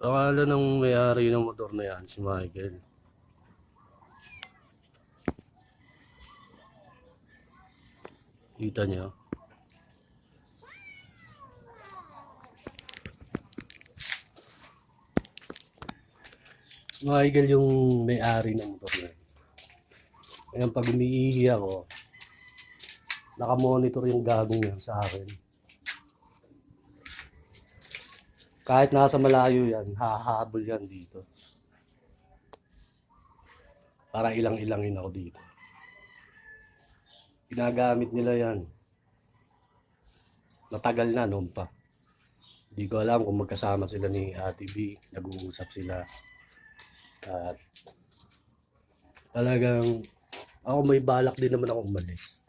Akala ng may-ari ng motor na yan, si Michael. Kita niyo. Michael yung may-ari ng motor na yan. Ngayon pag umiihi ako, nakamonitor yung gagong yan sa akin. Kahit nasa malayo yan, hahabol yan dito. Para ilang-ilangin ako dito. Ginagamit nila yan. Matagal na noon pa. Hindi ko alam kung magkasama sila ni Ate B. Nag-uusap sila. At talagang ako may balak din naman ako umalis.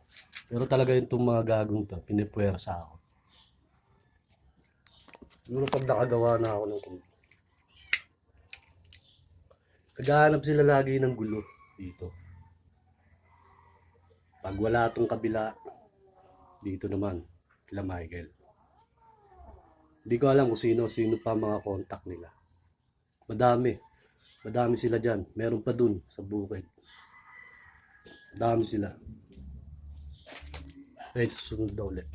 Pero talaga yung itong mga gagong to, pinipwersa ako. Siguro pag nakagawa na ako ng kumpanya. Naghahanap sila lagi ng gulo dito. Pag wala itong kabila, dito naman, kila Michael. Hindi ko alam kung sino pa mga contact nila. Madami sila dyan. Meron pa dun sa bukid. Madami sila. Okay, susunod na ulit.